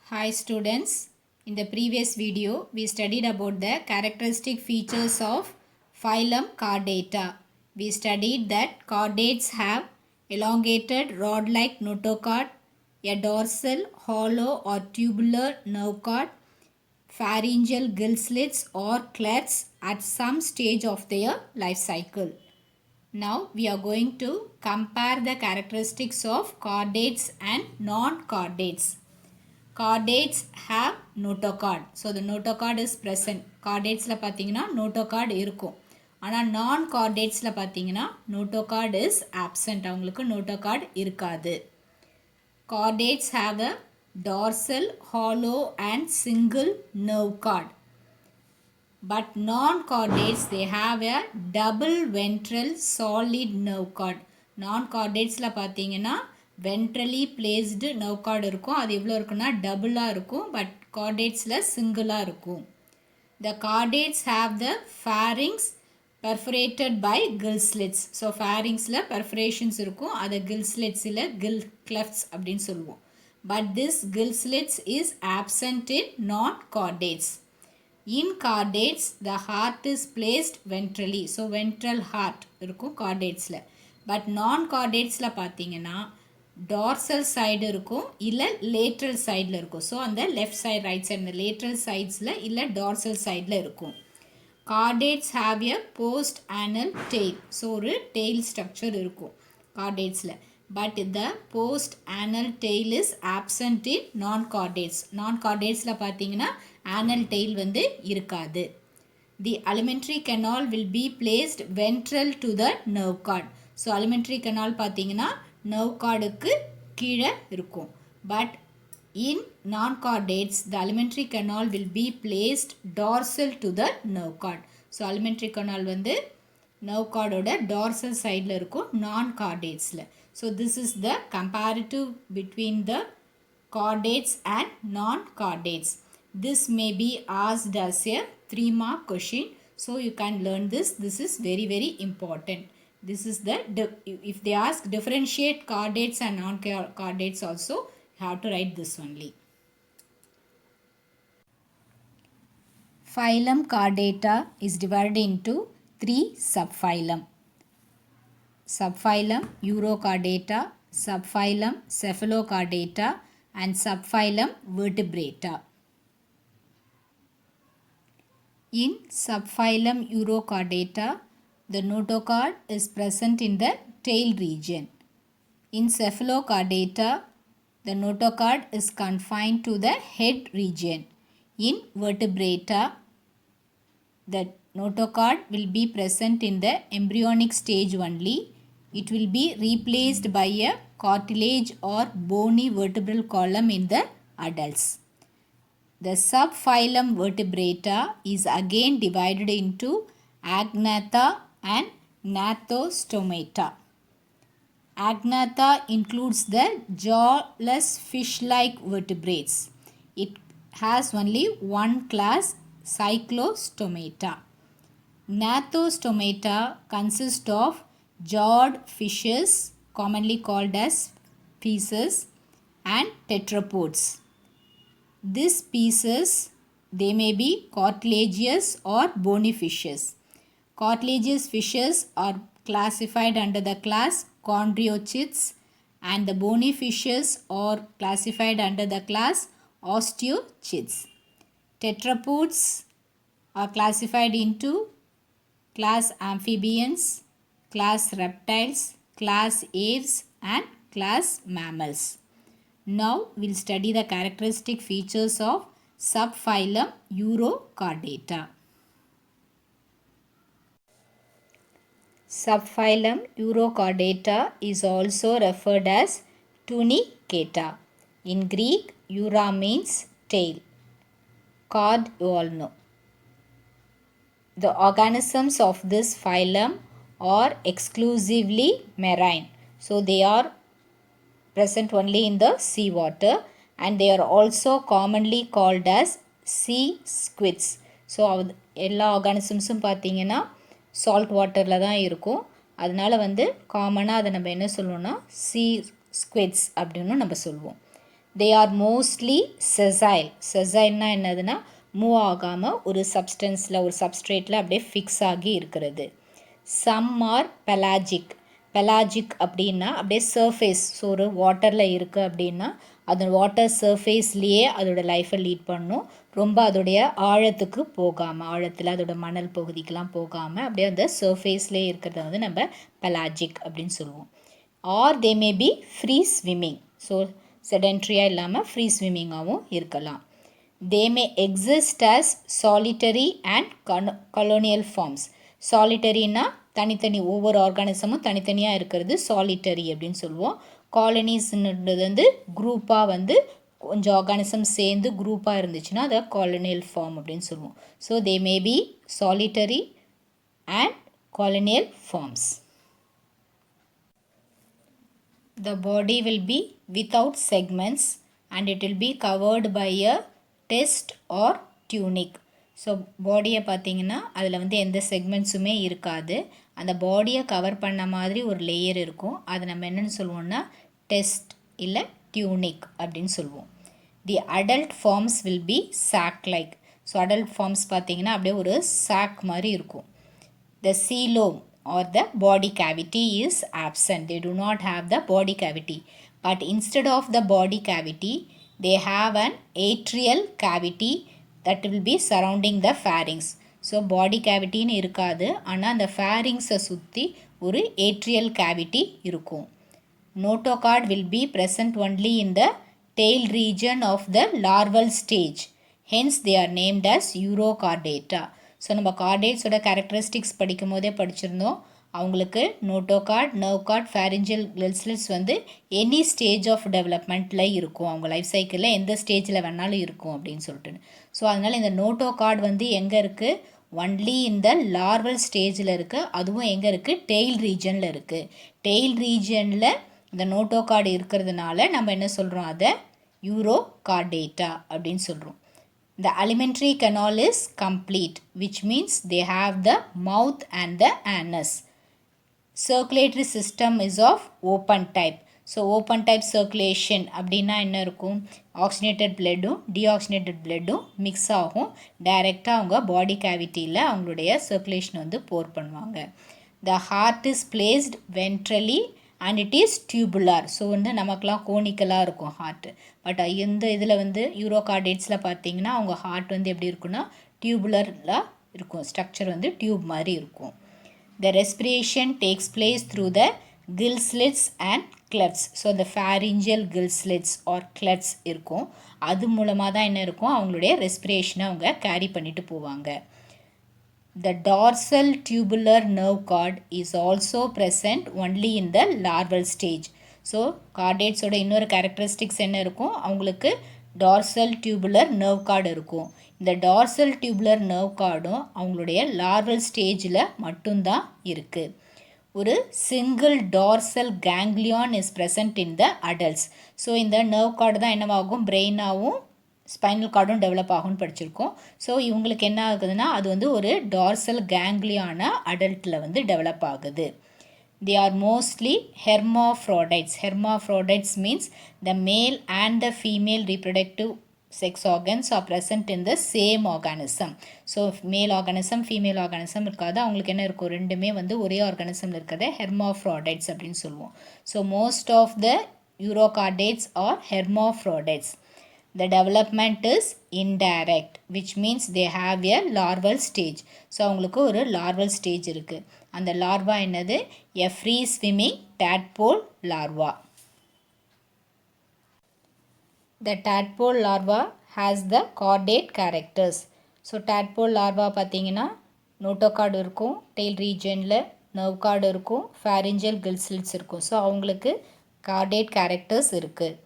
Hi students, in the previous video we studied about the characteristic features of phylum Chordata. We studied that chordates have elongated rod-like notochord, a dorsal, hollow or tubular nerve cord, pharyngeal gill slits or clefts at some stage of their life cycle. Now we are going to compare the characteristics of chordates and non-chordates. Chordates have notochord. So the notochord is present. Chordatesல பார்த்தீங்கன்னா notochord இருக்கும். ஆனால் non-chordatesல பார்த்தீங்கன்னா notochord is absent. அவங்களுக்கு notochord இருக்காது. Chordates have a dorsal, hollow and single nerve cord. But non-chordates they have a double ventral solid nerve cord. Non-chordatesல பார்த்தீங்கன்னா ventrally placed nerve cord இருக்கும். அது எவ்வளோ இருக்குன்னா டபுளாக இருக்கும். பட் chordatesல சிங்கிளாக இருக்கும். The chordates have the pharynx perforated by gill slits. So pharynxல perforations இருக்கும். அதை gill slitsல gill clefts அப்படின்னு சொல்லுவோம். But this gill slits is absent in non-chordates. In chordates, the heart is placed ventrally. So ventral heart இருக்கும் chordatesல. But non-chordatesல பார்த்தீங்கன்னா dorsal side இருக்கும் இல்லை lateral sideல இருக்கும். So அந்த left side, right side, இந்த lateral sidesல இல்லை dorsal sideல இருக்கும். Chordates have a post anal tail. So ஒரு tail structure இருக்கும் chordatesல. But the post anal tail is absent in non-chordates. Non-chordatesல பார்த்தீங்கன்னா anal tail வந்து இருக்காது. The alimentary canal will be placed ventral to the nerve cord. So alimentary canal பார்த்தீங்கன்னா nerve cordக்கு கீழே இருக்கும். But in non-chordates, the alimentary canal will be placed dorsal to the nerve cord. So alimentary canal வந்து nerve cordோட dorsal sideல இருக்கும் non-chordatesல. So this is the comparative between the chordates and non-chordates. This may be asked as a 3-mark question. So you can learn this. This is very very important. This is the, if they ask differentiate chordates and non-chordates also, you have to write this only. Phylum Chordata is divided into 3 subphylum. Subphylum Urochordata, subphylum Cephalochordata and subphylum Vertebrata. In subphylum Urochordata, the notochord is present in the tail region. In Cephalochordata, the notochord is confined to the head region. In Vertebrata, the notochord will be present in the embryonic stage only. It will be replaced by a cartilage or bony vertebral column in the adults. The subphylum Vertebrata is again divided into Agnatha and Gnathostomata. Agnatha includes the jawless fish-like vertebrates. It has only one class, Cyclostomata. Gnathostomata consist of jawed fishes, commonly called as species, and tetrapods. These species, they may be cartilaginous or bony fishes. Cartilaginous fishes are classified under the class Chondriochids and the bony fishes are classified under the class Osteochids. Tetrapods are classified into class Amphibians, class Reptiles, class Aves and class Mammals. Now we'll study the characteristic features of subphylum Urochordata. Subphylum Urochordata is also referred as Tunicata. In Greek, Ura means tail. Chord you all know. The organisms of this phylum are exclusively marine. So they are present only in the sea water and they are also commonly called as sea squids. So எல்லா ஆர்கானிசம்ஸும் பார்த்தீங்கன்னா salt வாட்டரில் தான் இருக்கும். அதனால் வந்து காமனாக அதை நம்ம என்ன சொல்லுவோம்னா sea squids அப்படின்னு நம்ம சொல்லுவோம். They are mostly sessile. செசைல்னா என்னதுன்னா மூவ் ஆகாமல் ஒரு சப்ஸ்டன்ஸில் ஒரு சப்ஸ்ட்ரேட்டில் அப்படியே ஃபிக்ஸ் ஆகி இருக்கிறது. Some are pelagic. பெலாஜிக் அப்படின்னா அப்படியே சர்ஃபேஸ், ஸோ ஒரு வாட்டரில் இருக்குது அப்படின்னா அது வாட்டர் சர்ஃபேஸ்லேயே அதோட லைஃப்பை லீட் பண்ணும். ரொம்ப அதோடைய ஆழத்துக்கு போகாமல், ஆழத்தில் அதோட மணல் பகுதிக்கெலாம் போகாமல் அப்படியே அந்த சர்ஃபேஸ்லேயே இருக்கிறத வந்து நம்ம பெலாஜிக் அப்படின்னு சொல்லுவோம். Are they may be free swimming. So செடென்ட்ரியாக இல்லாமல் ஃப்ரீ ஸ்விம்மிங்காகவும் இருக்கலாம். They may exist as solitary and colonial forms. சாலிட்டரினா தனித்தனி, ஒவ்வொரு ஆர்கானிசமும் தனித்தனியாக இருக்கிறது சாலிட்டரி அப்படின்னு சொல்லுவோம். காலனிஸ்ன்றது வந்து குரூப்பாக வந்து கொஞ்சம் ஆர்கானிசம் சேர்ந்து குரூப்பாக இருந்துச்சுன்னா அதை காலனியல் ஃபார்ம் அப்படின்னு சொல்லுவோம். So they may B solitary and colonial forms. The body will be without segments and it will be covered by a test or டியூனிக். So பாடியை பார்த்திங்கன்னா அதில் வந்து எந்த செக்மெண்ட்ஸுமே இருக்காது. அந்த பாடியை கவர் பண்ண மாதிரி ஒரு லேயர் இருக்கும். அதை நம்ம என்னென்னு சொல்லுவோம்னா டெஸ்ட் இல்லை டியூனிக் அப்படின்னு சொல்லுவோம். The adult forms will be sac like. So adult forms பார்த்திங்கன்னா அப்படியே ஒரு சாக் மாதிரி இருக்கும். The coelom or the body cavity is absent. They do not have the body cavity. But instead of the body cavity, they have an atrial cavity that will be surrounding the pharynx. So body cavity னு இருக்காது, ஆனால் அந்த pharynx-ஐ சுற்றி ஒரு atrial cavity இருக்கும். Notochord will be present only in the tail region of the larval stage. Hence they are named as Urochordata. So நம்ம கார்டேட்ஸோட characteristics படிக்கும் போதே படிச்சிருந்தோம். அவங்களுக்கு நோட்டோகார்ட், நர்வ்கார்ட், ஃபேரிஞ்சியல் கில்ஸ்லிட்ஸ் வந்து எனி ஸ்டேஜ் ஆஃப் டெவலப்மெண்ட்டில் இருக்கும். அவங்க லைஃப் சைக்கிளில் எந்த ஸ்டேஜில் வேணாலும் இருக்கும் அப்படின்னு சொல்லிட்டு. ஸோ அதனால் இந்த நோட்டோகார்ட் வந்து எங்கே இருக்குது? ஒன்லி இந்த லார்வல் ஸ்டேஜில் இருக்குது. அதுவும் எங்கே இருக்குது? டெய்ல் ரீஜனில் இருக்குது. டெய்ல் ரீஜனில் இந்த நோட்டோகார்டு இருக்கிறதுனால நம்ம என்ன சொல்கிறோம்? அதை யூரோகார்டேட்டா அப்படின்னு சொல்கிறோம். The alimentary canal is complete, which means they have the mouth and the anus. Circulatory system is of open type. So open type circulation அப்படின்னா என்ன இருக்கும்? ஆக்சிஜனேட்டட் பிளட்டும் டீஆக்சிஜனேட்டட் பிளட்டும் மிக்ஸ் ஆகும். டைரெக்டாக அவங்க பாடி கேவிட்டியில் அவங்களுடைய சர்க்குலேஷன் வந்து போர் பண்ணுவாங்க. The heart is placed ventrally and it is tubular. So வந்து நமக்கெலாம் கோனிக்கலாக இருக்கும் ஹார்ட். பட் இந்த இதில் வந்து யூரோகார்டேட்ஸில் பார்த்தீங்கன்னா அவங்க ஹார்ட் வந்து எப்படி இருக்குன்னா டியூபுலராக இருக்கும். ஸ்ட்ரக்சர் வந்து டியூப் மாதிரி இருக்கும். த respiration takes place through the kill slits and Glitz. So இந்த pharyngeal kill slits R Glitz இருக்கும். அது மூலமாக தான் என்ன இருக்கும்? அவங்களுடைய ரெஸ்பிரேஷனை அவங்க கேரி பண்ணிட்டு போவாங்க. The dorsal tubular nerve cord is also present only in the larval stage. So கார்டேட்ஸோட இன்னொரு கேரக்டரிஸ்டிக்ஸ் என்ன இருக்கும்? அவங்களுக்கு டார்சல் டியூபுலர் நர்வ் கார்டு இருக்கும். இந்த டார்சல் டியூபுலர் நர்வ் கார்டும் அவங்களுடைய லார்வல் ஸ்டேஜில் மட்டும்தான் இருக்குது. ஒரு single dorsal கேங்க்லியான் is present in the adults. So இந்த நர்வ் கார்டு தான் என்னவாகும்? பிரெயினாகவும் ஸ்பைனல் கார்டும் டெவலப் ஆகும்னு படிச்சிருக்கோம். ஸோ இவங்களுக்கு என்ன ஆகுதுன்னா அது வந்து ஒரு டார்சல் கேங்க்லியான அடல்ட்டில் வந்து டெவலப் ஆகுது. They are mostly hermaphrodites. Hermaphrodites means the male and the female reproductive sex organs are present in the same organism. So male organism female organism இருக்காது. அவங்களுக்கு என்ன இருக்கும்? ரெண்டுமே வந்து ஒரே ஆர்கானிசமில் இருக்கிறத hermaphrodites அப்படின்னு சொல்லுவோம். So most of the urochordates are hermaphrodites. The development is indirect, which means they have a larval stage. So அவங்களுக்கு ஒரு larval stage இருக்குது. அந்த லார்வா என்னது? A free swimming tadpole larva. The tadpole larva has the chordate characters. So tadpole larva பார்த்தீங்கன்னா notochord இருக்கும், tail ரீஜனில் nerve card இருக்கும், pharyngeal gill slits இருக்கும். ஸோ அவங்களுக்கு chordate characters இருக்குது.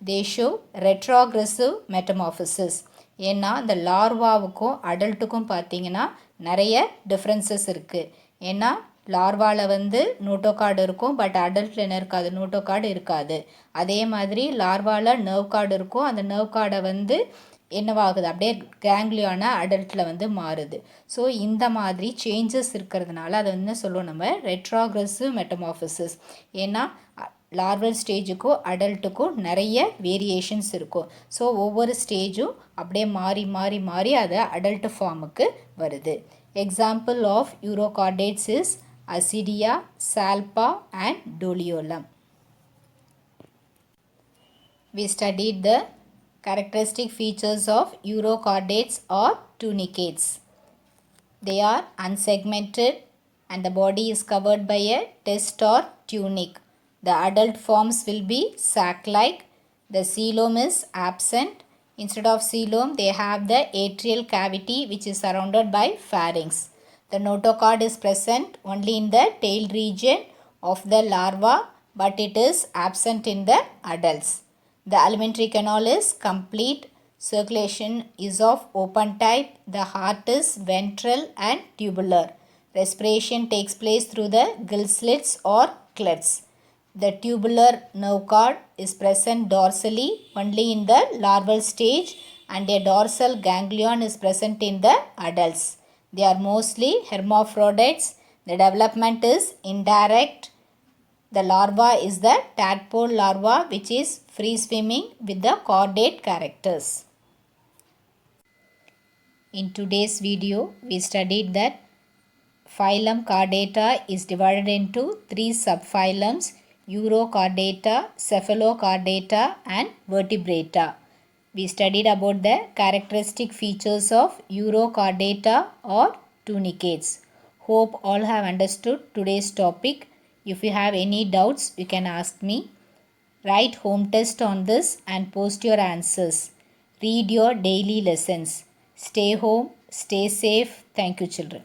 They show retrogressive metamorphosis. ஏன்னா இந்த லார்வாவுக்கும் அடல்ட்டுக்கும் பார்த்தீங்கன்னா நிறைய டிஃப்ரென்சஸ் இருக்குது. ஏன்னா லார்வாவில் வந்து நோட்டோகார்டு இருக்கும், பட் அடல்ட்டில் என்ன இருக்காது? நோட்டோகார்டு இருக்காது. அதே மாதிரி லார்வாவில் நர்வ் கார்டு இருக்கும், அந்த நர்வ் கார்டை வந்து என்னவாகுது? அப்படியே கேங்க்லியான அடல்ட்டில் வந்து மாறுது. ஸோ இந்த மாதிரி சேஞ்சஸ் இருக்கிறதுனால அதை வந்து சொல்லுவோம் நம்ம ரெட்ராக்ரெசிவ் மெட்டமார்ஃபிசிஸ். ஏன்னா லார்வல் ஸ்டேஜுக்கும் அடல்ட்டுக்கும் நிறைய வேரியேஷன்ஸ் இருக்கும். ஸோ ஒவ்வொரு ஸ்டேஜும் அப்படியே மாறி மாறி மாறி அதை அடல்ட் ஃபார்முக்கு வருது. Example of urochordates is Ascidia, Salpa and Doliolum. We studied the characteristic features of Urochordates or tunicates. They are unsegmented and the body is covered by a test or tunic. The adult forms will be sac-like. The coelom is absent. Instead of coelom, they have the atrial cavity which is surrounded by pharynx. The notochord is present only in the tail region of the larva, but it is absent in the adults. The alimentary canal is complete. Circulation is of open type. The heart is ventral and tubular. Respiration takes place through the gill slits or clefts. The tubular nerve cord is present dorsally only in the larval stage, and a dorsal ganglion is present in the adults. They are mostly hermaphrodites. The development is indirect. The larva is the tadpole larva which is free swimming with the chordate characters. In today's video, we studied that phylum Chordata is divided into 3 subphylums: Urochordata, Cephalochordata and Vertebrata. We studied about the characteristic features of Urochordata or tunicates. Hope all have understood today's topic. If you have any doubts, you can ask me. Write home test on this and post your answers. Read your daily lessons. Stay home, stay safe. Thank you, children.